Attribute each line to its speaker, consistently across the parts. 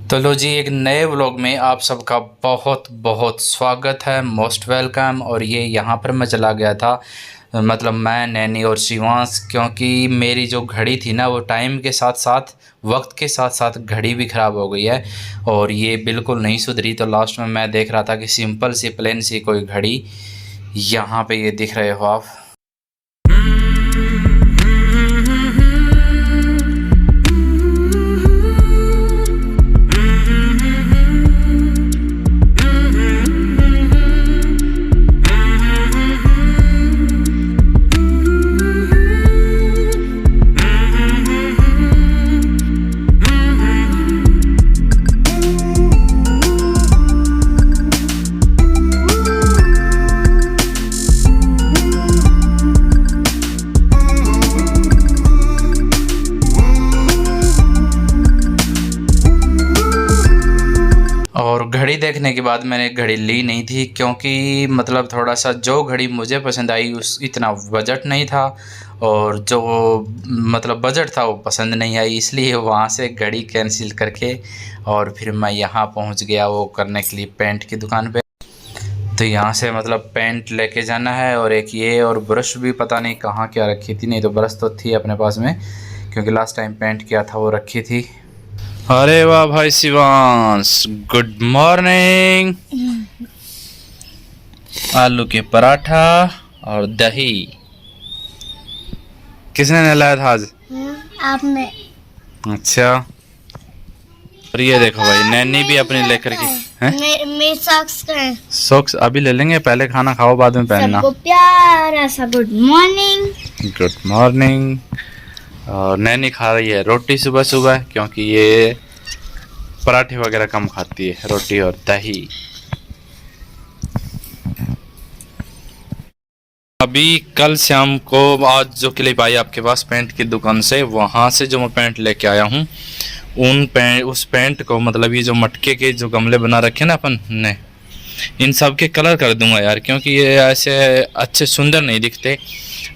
Speaker 1: तो लो जी, एक नए व्लॉग में आप सबका बहुत बहुत स्वागत है। Most welcome. और ये यहाँ पर मैं चला गया था, मतलब मैं, नैनी और शिवांश, क्योंकि मेरी जो घड़ी थी ना, वो टाइम के साथ साथ, वक्त के साथ साथ घड़ी भी ख़राब हो गई है और ये बिल्कुल नहीं सुधरी। तो लास्ट में मैं देख रहा था कि सिंपल सी प्लेन सी कोई घड़ी, यहाँ पे ये दिख रहे हो आप। और घड़ी देखने के बाद मैंने घड़ी ली नहीं थी, क्योंकि मतलब थोड़ा सा जो घड़ी मुझे पसंद आई उस इतना बजट नहीं था, और जो मतलब बजट था वो पसंद नहीं आई, इसलिए वहाँ से घड़ी कैंसिल करके और फिर मैं यहाँ पहुँच गया वो करने के लिए पेंट की दुकान पे। तो यहाँ से मतलब पेंट लेके जाना है, और एक ये, और ब्रश भी पता नहीं कहाँ क्या रखी थी, नहीं तो ब्रश तो थी अपने पास में, क्योंकि लास्ट टाइम पेंट किया था वो रखी थी। अरे वाह भाई शिवांश, गुड मॉर्निंग। आलू के पराठा और दही किसने नहलाया था आज?
Speaker 2: आपने।
Speaker 1: अच्छा, और ये देखो भाई, नैनी भी अपनी लेकर के हैं।
Speaker 2: मेरे सॉक्स का है।
Speaker 1: सॉक्स अभी ले लेंगे, पहले खाना खाओ बाद में पहनना।
Speaker 2: सबको प्यारा सा गुड मॉर्निंग।
Speaker 1: Good morning. और नैनी खा रही है रोटी सुबह सुबह, क्योंकि ये पराठे वगैरह कम खाती है, रोटी और दही। अभी कल शाम को आज जो क्लिप आई आपके पास पेंट की दुकान से, वहाँ से जो मैं पेंट लेके आया हूँ, उस पेंट को, मतलब ये जो मटके के जो गमले बना रखे ना अपन ने, इन सब के कलर कर दूंगा यार, क्योंकि ये ऐसे अच्छे सुंदर नहीं दिखते।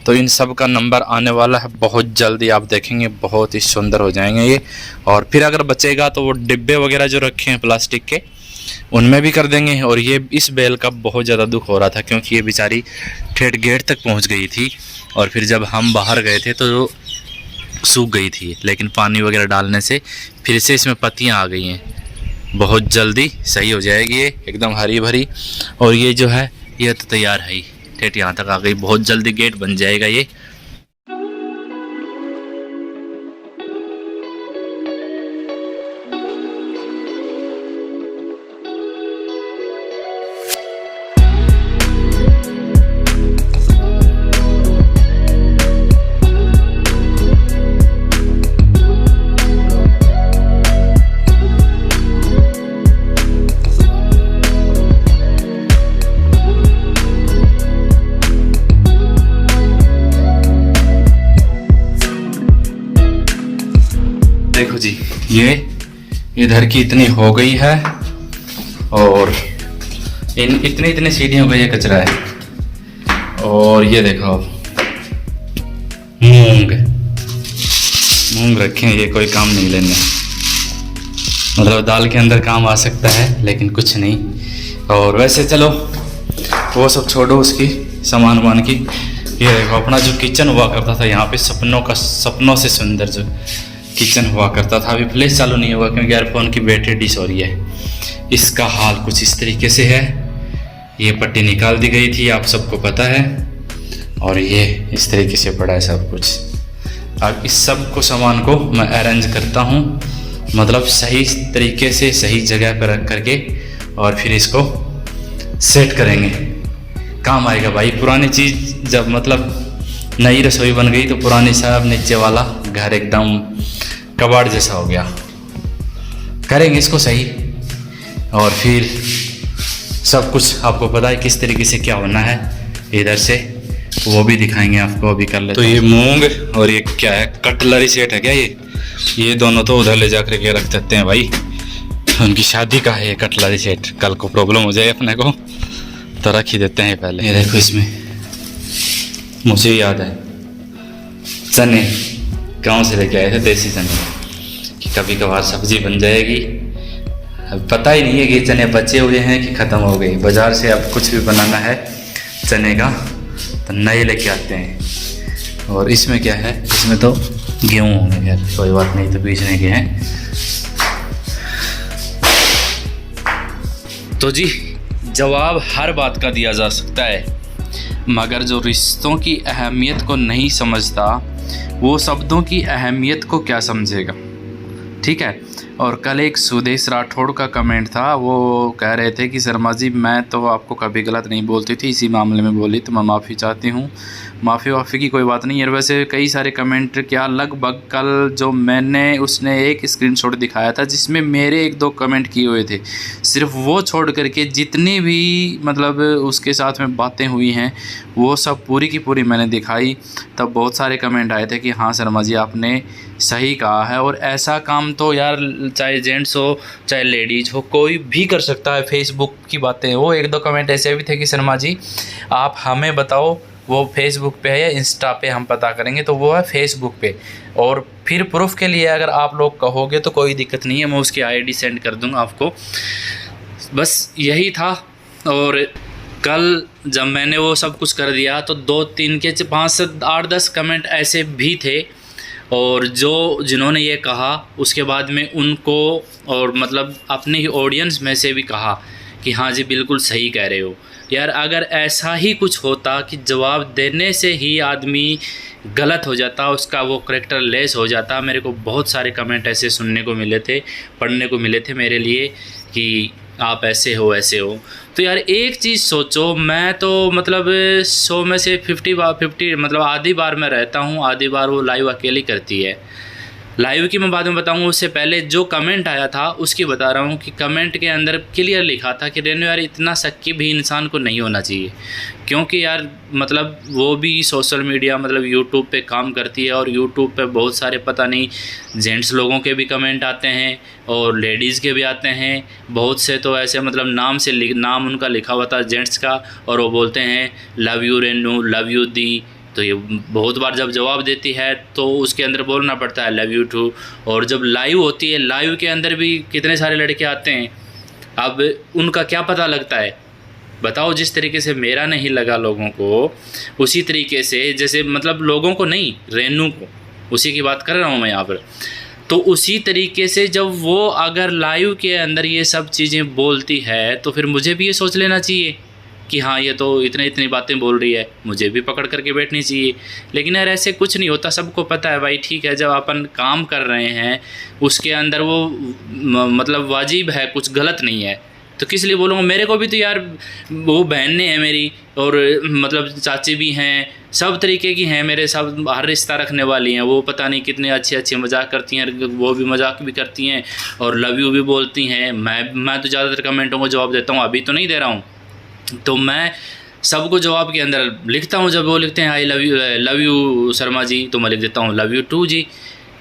Speaker 1: तो इन सब का नंबर आने वाला है बहुत जल्दी, आप देखेंगे बहुत ही सुंदर हो जाएंगे ये। और फिर अगर बचेगा तो वो डिब्बे वगैरह जो रखे हैं प्लास्टिक के, उनमें भी कर देंगे। और ये इस बेल का बहुत ज़्यादा दुख हो रहा था, क्योंकि ये बेचारी ठेठ गेट तक पहुंच गई थी, और फिर जब हम बाहर गए थे तो सूख गई थी, लेकिन पानी वगैरह डालने से फिर से इसमें पत्तियां आ गई हैं। बहुत जल्दी सही हो जाएगी ये, एकदम हरी भरी। और ये जो है ये तो तैयार है ही, ठेठ यहाँ तक आ गई, बहुत जल्दी गेट बन जाएगा ये। देखो जी, ये इधर की इतनी हो गई है, और इतनी सीढ़ियों का ये कचरा है। और ये देखो मूंग रखे हैं, ये कोई काम नहीं लेने, मतलब दाल के अंदर काम आ सकता है लेकिन कुछ नहीं। और वैसे चलो वो सब छोड़ो, उसकी सामान वामान की। ये देखो अपना जो किचन हुआ करता था यहाँ पे, सपनों से सुंदर जो किचन हुआ करता था, अभी फ्लैश चालू नहीं हुआ क्योंकि एयरफोन की बैटरी डिस हो रही है। इसका हाल कुछ इस तरीके से है, ये पट्टी निकाल दी गई थी, आप सबको पता है, और ये इस तरीके से पड़ा है सब कुछ। अब इस सब को सामान को मैं अरेंज करता हूँ, मतलब सही तरीके से सही जगह पर रख करके, और फिर इसको सेट करेंगे। काम आएगा भाई, पुरानी चीज़ जब मतलब नई रसोई बन गई तो पुरानी सब नीचे वाला घर एकदम कबाड़ जैसा हो गया। करेंगे इसको सही, और फिर सब कुछ आपको पता है किस तरीके से क्या होना है, इधर से वो भी दिखाएंगे आपको। अभी कर लेते। तो ये मूंग और ये क्या है, कटलरी सेट है क्या? ये दोनों तो उधर ले जा कर के रख देते हैं भाई, उनकी शादी का है ये कटलरी सेट, कल को प्रॉब्लम हो जाए अपने को तो रख ही देते हैं पहले। ये देखो, इसमें मुझे याद है चने गांव से लेके आए थे, देसी चने, कि कभी कभार सब्जी बन जाएगी पता ही नहीं है कि चने बचे हुए हैं कि ख़त्म हो गए। बाज़ार से अब कुछ भी बनाना है चने का तो नए लेके आते हैं। और इसमें क्या है, इसमें तो गेहूँ होंगे। यार कोई बात नहीं, तो बीजने के हैं। तो जी, जवाब हर बात का दिया जा सकता है, मगर जो रिश्तों की अहमियत को नहीं समझता वो शब्दों की अहमियत को क्या समझेगा। ठीक है। और कल एक सुदेश राठौड़ का कमेंट था, वो कह रहे थे कि शर्मा जी मैं तो आपको कभी गलत नहीं बोलती थी, इसी मामले में बोली तो मैं माफ़ी चाहती हूँ। माफ़ी की कोई बात नहीं है। वैसे कई सारे कमेंट, क्या लगभग कल जो मैंने उसने एक स्क्रीनशॉट दिखाया था जिसमें मेरे 1-2 कमेंट किए हुए थे, सिर्फ वो छोड़ करके जितनी भी मतलब उसके साथ में बातें हुई हैं वो सब पूरी की पूरी मैंने दिखाई। तब बहुत सारे कमेंट आए थे कि हाँ शर्मा जी आपने सही कहा है। और ऐसा काम तो यार चाहे जेंट्स हो चाहे लेडीज़ हो कोई भी कर सकता है। फेसबुक की बातें, वो 1-2 कमेंट ऐसे भी थे कि शर्मा जी आप हमें बताओ वो फेसबुक पे है या इंस्टा पे, हम पता करेंगे। तो वो है फेसबुक पे। और फिर प्रूफ के लिए अगर आप लोग कहोगे तो कोई दिक्कत नहीं है, मैं उसकी आईडी सेंड कर दूंगा आपको। बस यही था। और कल जब मैंने वो सब कुछ कर दिया तो 2-3 के 5 से 8-10 कमेंट ऐसे भी थे, और जिन्होंने ये कहा उसके बाद में उनको और मतलब अपने ही ऑडियंस में से भी कहा कि हाँ जी बिल्कुल सही कह रहे हो। यार अगर ऐसा ही कुछ होता कि जवाब देने से ही आदमी गलत हो जाता, उसका वो करेक्टर लेस हो जाता। मेरे को बहुत सारे कमेंट ऐसे सुनने को मिले थे, पढ़ने को मिले थे मेरे लिए कि आप ऐसे हो ऐसे हो। तो यार एक चीज़ सोचो, मैं तो मतलब 100 में से 50 मतलब आधी बार मैं रहता हूँ, आधी बार वो लाइव अकेली करती है। लाइव की मैं बाद में बताऊँगा, उससे पहले जो कमेंट आया था उसकी बता रहा हूँ कि कमेंट के अंदर क्लियर लिखा था कि रेनू यार इतना शक्की भी इंसान को नहीं होना चाहिए, क्योंकि यार मतलब वो भी सोशल मीडिया मतलब यूट्यूब पे काम करती है, और यूट्यूब पे बहुत सारे पता नहीं जेंट्स लोगों के भी कमेंट आते हैं और लेडीज़ के भी आते हैं। बहुत से तो ऐसे मतलब नाम उनका लिखा हुआ था जेंट्स का, और वो बोलते हैं love you Renu, love you दी। तो ये बहुत बार जब जवाब देती है तो उसके अंदर बोलना पड़ता है लव यू टू। और जब लाइव होती है, लाइव के अंदर भी कितने सारे लड़के आते हैं, अब उनका क्या पता लगता है बताओ। जिस तरीके से मेरा नहीं लगा लोगों को, उसी तरीके से जैसे मतलब लोगों को नहीं, रेनू को, उसी की बात कर रहा हूँ मैं यहाँ पर। तो उसी तरीके से जब वो अगर लाइव के अंदर ये सब चीज़ें बोलती है तो फिर मुझे भी ये सोच लेना चाहिए कि हाँ ये तो इतनी बातें बोल रही है, मुझे भी पकड़ करके बैठनी चाहिए। लेकिन यार ऐसे कुछ नहीं होता, सबको पता है भाई। ठीक है, जब अपन काम कर रहे हैं उसके अंदर वो मतलब वाजिब है, कुछ गलत नहीं है, तो किस लिए बोलूँगा। मेरे को भी तो यार वो बहनें हैं मेरी, और मतलब चाची भी हैं, सब तरीके की हैं मेरे, सब हर रिश्ता रखने वाली हैं। वो पता नहीं कितने अच्छे मजाक करती हैं, वो भी मजाक भी करती हैं और लव यू भी बोलती हैं। मैं तो ज़्यादातर कमेंटों को जवाब देता हूँ, अभी तो नहीं दे रहा हूँ। तो मैं सबको जवाब के अंदर लिखता हूँ। जब वो लिखते हैं I love you Sharma ji, तो मैं लिख देता हूँ लव यू टू जी।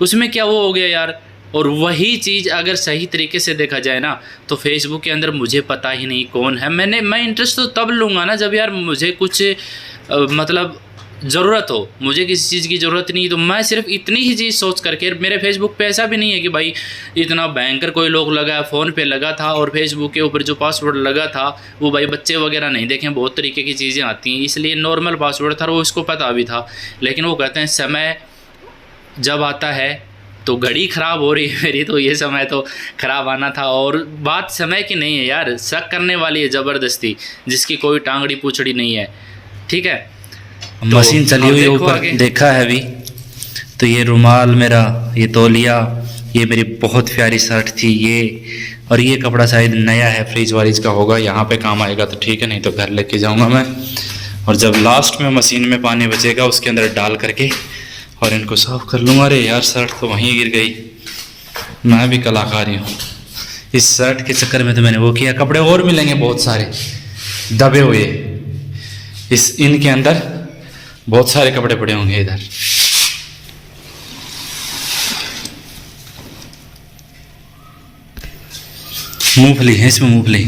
Speaker 1: उसमें क्या वो हो गया यार। और वही चीज़ अगर सही तरीके से देखा जाए ना, तो फेसबुक के अंदर मुझे पता ही नहीं कौन है। मैं इंटरेस्ट तो तब लूँगा ना जब यार मुझे कुछ मतलब ज़रूरत हो, मुझे किसी चीज़ की ज़रूरत नहीं। तो मैं सिर्फ इतनी ही चीज़ सोच करके, मेरे फेसबुक पे ऐसा भी नहीं है कि भाई इतना भयंकर कोई लोग लगा, फ़ोन पे लगा था, और फेसबुक के ऊपर जो पासवर्ड लगा था वो भाई बच्चे वगैरह नहीं देखें, बहुत तरीके की चीज़ें आती हैं, इसलिए नॉर्मल पासवर्ड था, वो इसको पता भी था। लेकिन वो कहते हैं समय जब आता है तो घड़ी ख़राब हो रही है मेरी, तो ये समय तो ख़राब आना था। और बात समय की नहीं है यार, शक करने वाली है ज़बरदस्ती, जिसकी कोई टांगड़ी पूछड़ी नहीं है। ठीक है, तो मशीन चली हुई ऊपर देखा है अभी। तो ये रुमाल मेरा, ये तौलिया, ये मेरी बहुत प्यारी शर्ट थी ये, और ये कपड़ा शायद नया है, फ्रिज वारिज का होगा, यहाँ पे काम आएगा तो ठीक है, नहीं तो घर लेके जाऊँगा मैं। और जब लास्ट में मशीन में पानी बचेगा उसके अंदर डाल करके और इनको साफ कर लूँगा। अरे यार शर्ट तो वहीं गिर गई, मैं भी कलाकारी हूँ। इस शर्ट के चक्कर में तो मैंने वो किया। कपड़े और मिलेंगे बहुत सारे दबे हुए, इस इनके अंदर बहुत सारे कपड़े पड़े होंगे इधर। मूंगफली है इसमें, मूंगफली,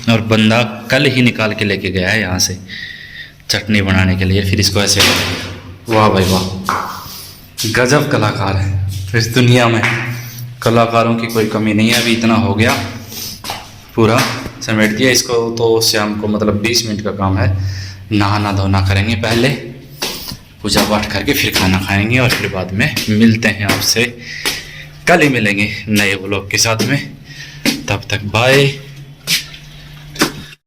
Speaker 1: और बंदा कल ही निकाल के लेके गया है यहाँ से चटनी बनाने के लिए। फिर इसको ऐसे, वाह भाई वाह, गजब कलाकार है। इस दुनिया में कलाकारों की कोई कमी नहीं है। अभी इतना हो गया, पूरा समेट दिया इसको। तो शाम को मतलब 20 मिनट का काम है। नहाना धोना करेंगे पहले, पूजा पाठ करके फिर खाना खाएंगे और फिर बाद में मिलते हैं आपसे। कल ही मिलेंगे नए व्लॉग के साथ में। तब तक बाय।